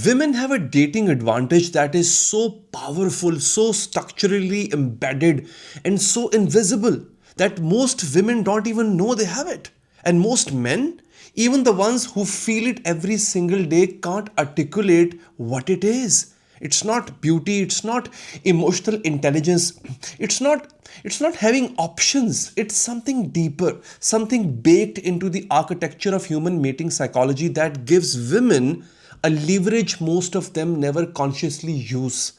Women have a dating advantage that is so powerful, so structurally embedded, and so invisible that most women don't even know they have it. And most men, even the ones who feel it every single day, can't articulate what it is. It's not beauty, it's not emotional intelligence, it's not it's not having options. It's something deeper, something baked into the architecture of human mating psychology that gives women a leverage most of them never consciously use,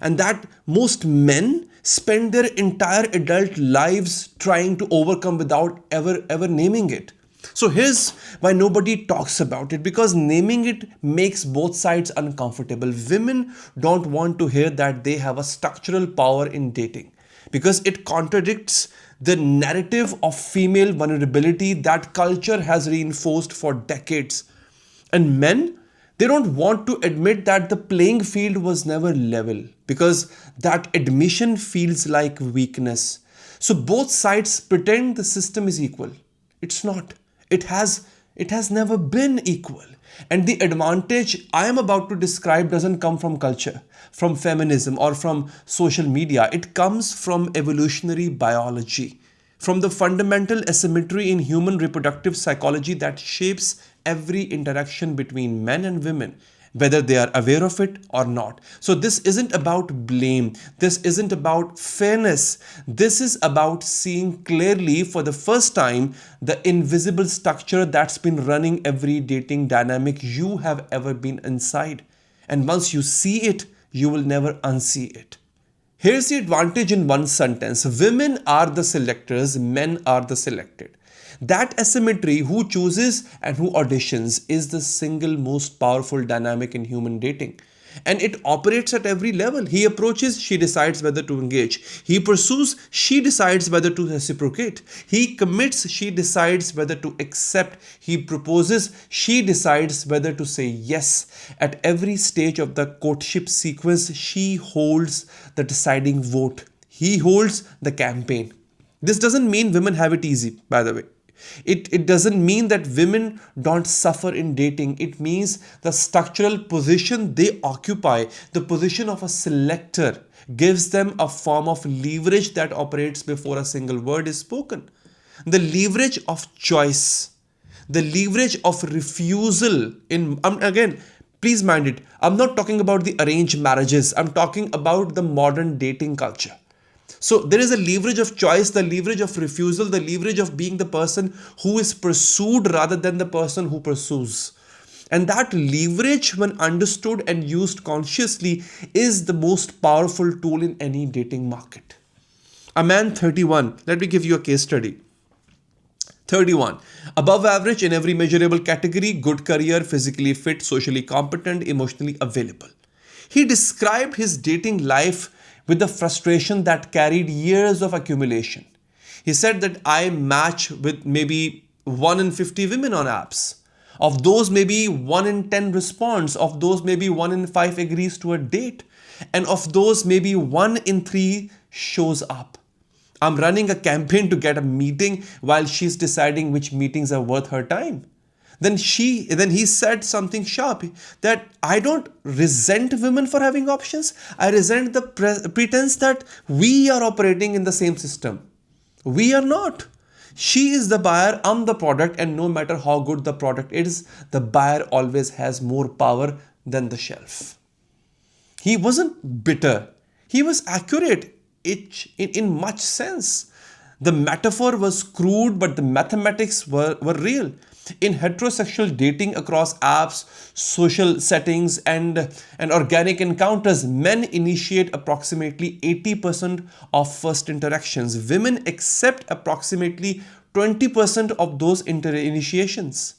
and that most men spend their entire adult lives trying to overcome without ever naming it. So here's why nobody talks about it, because naming it makes both sides uncomfortable. Women don't want to hear that they have a structural power in dating, because it contradicts the narrative of female vulnerability that culture has reinforced for decades. And men, they don't want to admit that the playing field was never level, because that admission feels like weakness. So both sides pretend the system is equal. It's not. It has never been equal. And the advantage I am about to describe doesn't come from culture, from feminism, or from social media. It comes from evolutionary biology, from the fundamental asymmetry in human reproductive psychology that shapes every interaction between men and women, whether they are aware of it or not. So, this isn't about blame, this isn't about fairness, this is about seeing clearly for the first time the invisible structure that's been running every dating dynamic you have ever been inside. And once you see it, you will never unsee it. Here's the advantage in one sentence: women are the selectors, men are the selected. That asymmetry, who chooses and who auditions, is the single most powerful dynamic in human dating. And it operates at every level. He approaches, she decides whether to engage. He pursues, she decides whether to reciprocate. He commits, she decides whether to accept. He proposes, she decides whether to say yes. At every stage of the courtship sequence, she holds the deciding vote. He holds the campaign. This doesn't mean women have it easy, by the way. It doesn't mean that women don't suffer in dating. It means the structural position they occupy, the position of a selector, gives them a form of leverage that operates before a single word is spoken. The leverage of choice, the leverage of refusal. Again, please mind it, I'm not talking about the arranged marriages, I'm talking about the modern dating culture. So there is a leverage of choice, the leverage of refusal, the leverage of being the person who is pursued rather than the person who pursues. And that leverage, when understood and used consciously, is the most powerful tool in any dating market. A man 31, let me give you a case study. 31, above average in every measurable category, good career, physically fit, socially competent, emotionally available. He described his dating life with the frustration that carried years of accumulation. He said that I match with maybe 1 in 50 women on apps. Of those, maybe 1 in 10 responds. Of those, maybe 1 in 5 agrees to a date. And of those, maybe 1 in 3 shows up. I'm running a campaign to get a meeting while she's deciding which meetings are worth her time. Then he said something sharp, that I don't resent women for having options. I resent the pretense that we are operating in the same system. We are not. She is the buyer, I'm the product, and no matter how good the product is, the buyer always has more power than the shelf. He wasn't bitter. He was accurate in much sense. The metaphor was crude, but the mathematics were real. In heterosexual dating across apps, social settings, and organic encounters, men initiate approximately 80% of first interactions. Women accept approximately 20% of those initiations.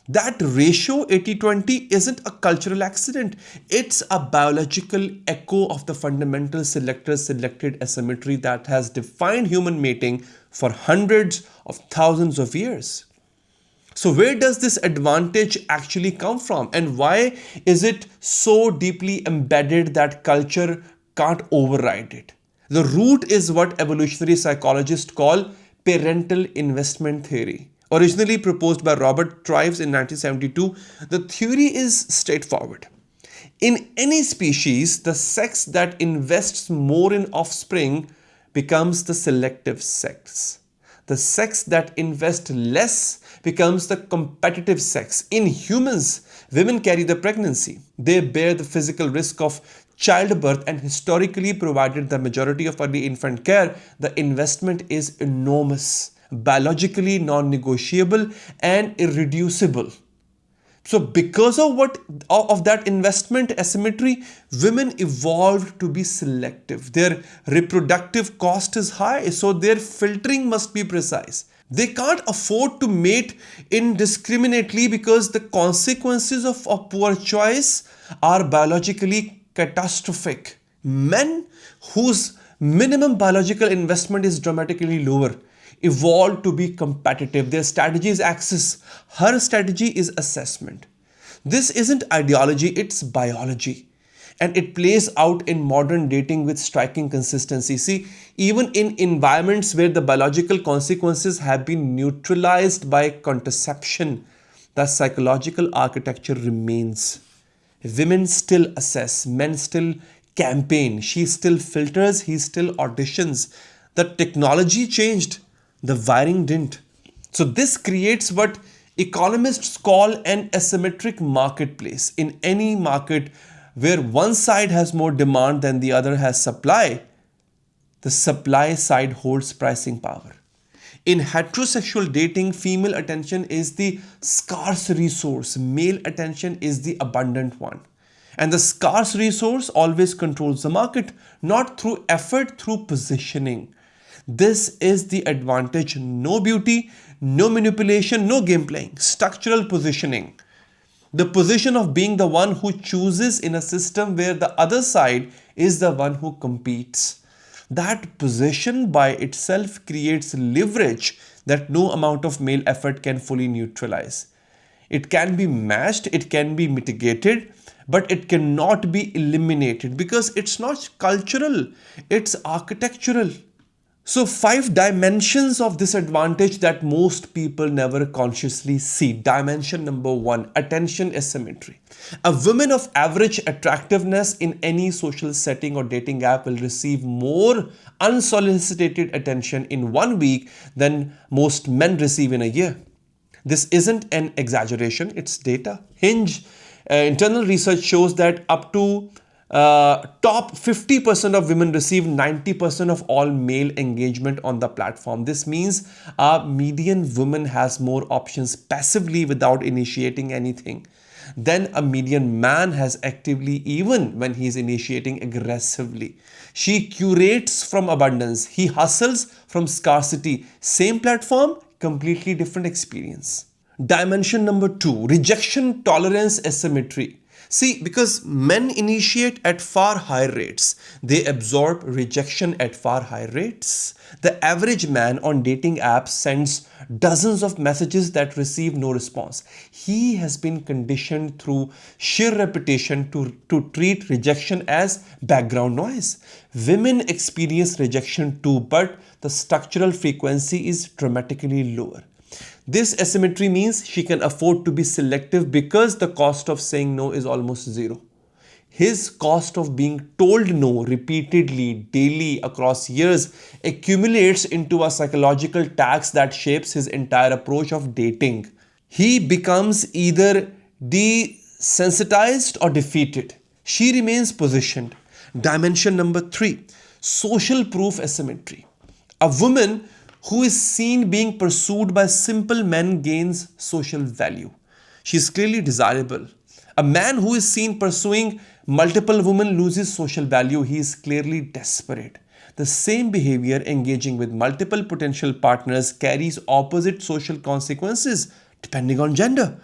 That ratio 80-20 isn't a cultural accident. It's a biological echo of the fundamental selector-selected asymmetry that has defined human mating for hundreds of thousands of years. So where does this advantage actually come from, and why is it so deeply embedded that culture can't override it? The root is what evolutionary psychologists call parental investment theory. Originally proposed by Robert Trivers in 1972, the theory is straightforward. In any species, the sex that invests more in offspring becomes the selective sex. The sex that invests less becomes the competitive sex. In humans, women carry the pregnancy. They bear the physical risk of childbirth and historically provided the majority of early infant care. The investment is enormous, biologically non-negotiable and irreducible. So because of that investment asymmetry, women evolved to be selective. Their reproductive cost is high, so their filtering must be precise. They can't afford to mate indiscriminately because the consequences of a poor choice are biologically catastrophic. Men whose minimum biological investment is dramatically lower evolved to be competitive. Their strategy is access. Her strategy is assessment. This isn't ideology, it's biology. And it plays out in modern dating with striking consistency. See, even in environments where the biological consequences have been neutralized by contraception, the psychological architecture remains. Women still assess, men still campaign, she still filters, he still auditions. The technology changed, the wiring didn't. So, this creates what economists call an asymmetric marketplace. In any market where one side has more demand than the other has supply, the supply side holds pricing power. In heterosexual dating, female attention is the scarce resource, male attention is the abundant one. And the scarce resource always controls the market, not through effort, through positioning. This is the advantage. No beauty, no manipulation, no game playing. Structural positioning. The position of being the one who chooses in a system where the other side is the one who competes. That position by itself creates leverage that no amount of male effort can fully neutralize. It can be matched, it can be mitigated, but it cannot be eliminated because it's not cultural, it's architectural. So, 5 dimensions of this advantage that most people never consciously see. Dimension number 1, attention asymmetry. A woman of average attractiveness in any social setting or dating app will receive more unsolicited attention in 1 week than most men receive in a year. This isn't an exaggeration, it's data. Hinge internal research shows that up to top 50% of women receive 90% of all male engagement on the platform. This means a median woman has more options passively without initiating anything than a median man has actively, even when he is initiating aggressively. She curates from abundance, he hustles from scarcity. Same platform, completely different experience. Dimension number 2, rejection tolerance asymmetry. See, because men initiate at far higher rates, they absorb rejection at far higher rates. The average man on dating apps sends dozens of messages that receive no response. He has been conditioned through sheer repetition to treat rejection as background noise. Women experience rejection too, but the structural frequency is dramatically lower. This asymmetry means she can afford to be selective because the cost of saying no is almost zero. His cost of being told no repeatedly, daily, across years accumulates into a psychological tax that shapes his entire approach of dating. He becomes either desensitized or defeated. She remains positioned. Dimension number 3, social proof asymmetry. A woman who is seen being pursued by simple men gains social value. She is clearly desirable. A man who is seen pursuing multiple women loses social value. He is clearly desperate. The same behavior engaging with multiple potential partners carries opposite social consequences depending on gender.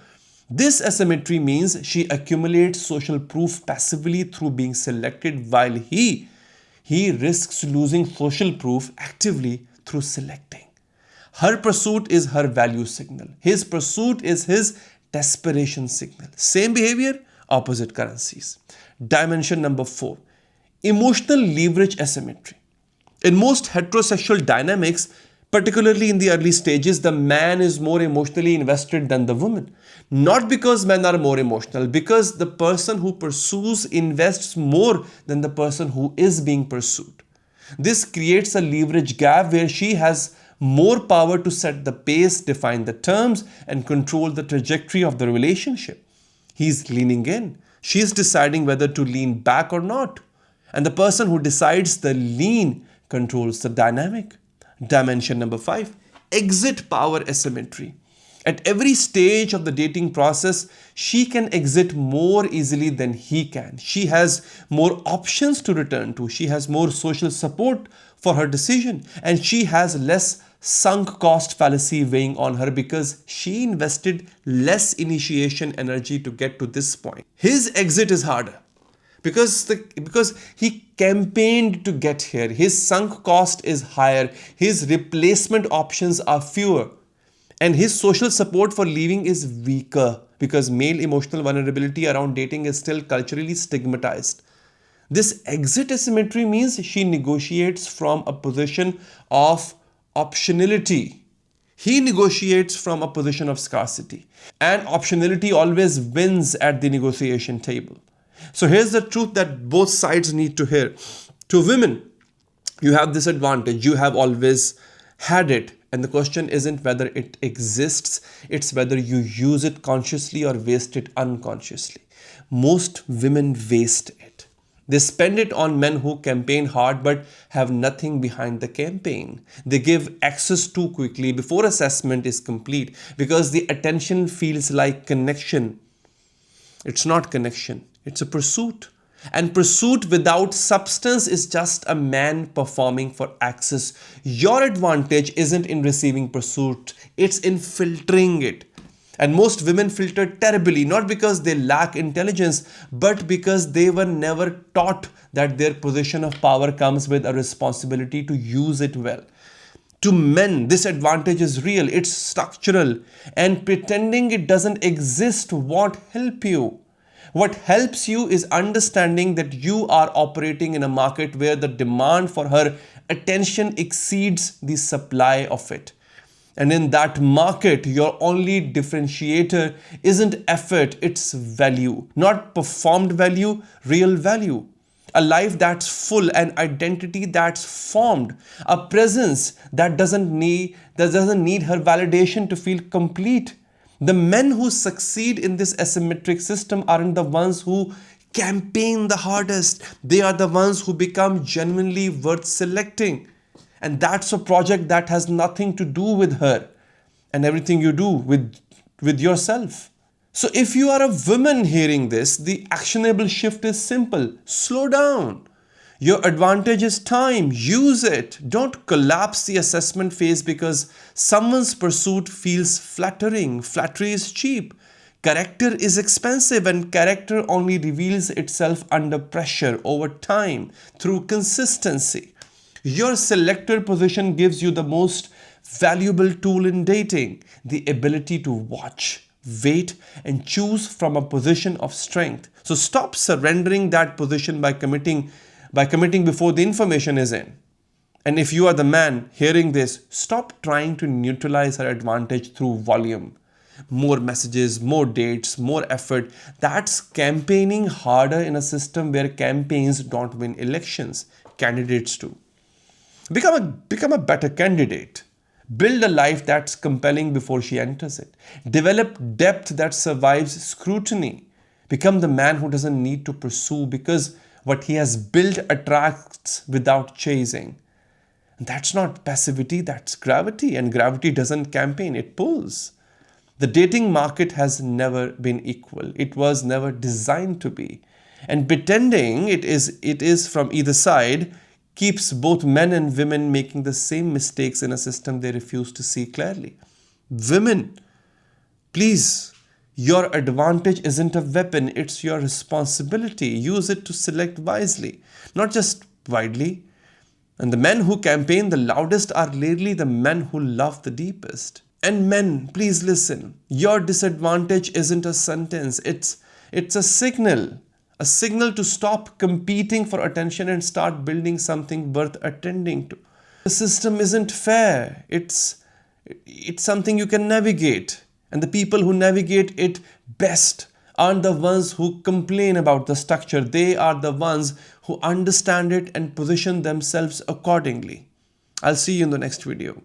This asymmetry means she accumulates social proof passively through being selected while he risks losing social proof actively through selecting. Her pursuit is her value signal. His pursuit is his desperation signal. Same behavior, opposite currencies. Dimension number 4, emotional leverage asymmetry. In most heterosexual dynamics, Particularly in the early stages, the man is more emotionally invested than the woman. Not because men are more emotional, because the person who pursues invests more than the person who is being pursued. This creates a leverage gap where she has more power to set the pace, define the terms, and control the trajectory of the relationship. He's leaning in. She's deciding whether to lean back or not. And the person who decides the lean controls the dynamic. Dimension number 5, exit power asymmetry. At every stage of the dating process, she can exit more easily than he can. She has more options to return to. She has more social support for her decision. And she has less sunk cost fallacy weighing on her because she invested less initiation energy to get to this point. His exit is harder because he campaigned to get here. His sunk cost is higher. His replacement options are fewer. And his social support for leaving is weaker because male emotional vulnerability around dating is still culturally stigmatized. This exit asymmetry means she negotiates from a position of optionality. He negotiates from a position of scarcity. And optionality always wins at the negotiation table. So here's the truth that both sides need to hear. To women, you have this advantage. You have always had it. And the question isn't whether it exists, it's whether you use it consciously or waste it unconsciously. Most women waste it. They spend it on men who campaign hard but have nothing behind the campaign. They give access too quickly before assessment is complete because the attention feels like connection. It's not connection, it's a pursuit. And pursuit without substance is just a man performing for access. Your advantage isn't in receiving pursuit, it's in filtering it. And most women filter terribly, not because they lack intelligence, but because they were never taught that their position of power comes with a responsibility to use it well. To men, this advantage is real, it's structural, and pretending it doesn't exist won't help you. What helps you is understanding that you are operating in a market where the demand for her attention exceeds the supply of it. And in that market, your only differentiator isn't effort, it's value. Not performed value, real value. A life that's full, an identity that's formed, a presence that doesn't need her validation to feel complete. The men who succeed in this asymmetric system aren't the ones who campaign the hardest. They are the ones who become genuinely worth selecting. And that's a project that has nothing to do with her and everything you do with yourself. So if you are a woman hearing this, the actionable shift is simple. Slow down. Your advantage is time. Use it. Don't collapse the assessment phase because someone's pursuit feels flattering. Flattery is cheap. Character is expensive, and character only reveals itself under pressure over time through consistency. Your selector position gives you the most valuable tool in dating, the ability to watch, wait, and choose from a position of strength. So stop surrendering that position by committing before the information is in. And if you are the man hearing this, stop trying to neutralize her advantage through volume. More messages, more dates, more effort. That's campaigning harder in a system where campaigns don't win elections. Candidates do. Become a better candidate. Build a life that's compelling before she enters it. Develop depth that survives scrutiny. Become the man who doesn't need to pursue because what he has built attracts without chasing. That's not passivity, that's gravity. And gravity doesn't campaign, it pulls. The dating market has never been equal. It was never designed to be. And pretending it is from either side keeps both men and women making the same mistakes in a system they refuse to see clearly. Women, please, your advantage isn't a weapon, it's your responsibility. Use it to select wisely, not just widely. And the men who campaign the loudest are rarely the men who love the deepest. And men, please listen. Your disadvantage isn't a sentence, it's a signal. A signal to stop competing for attention and start building something worth attending to. The system isn't fair. It's something you can navigate. And the people who navigate it best aren't the ones who complain about the structure. They are the ones who understand it and position themselves accordingly. I'll see you in the next video.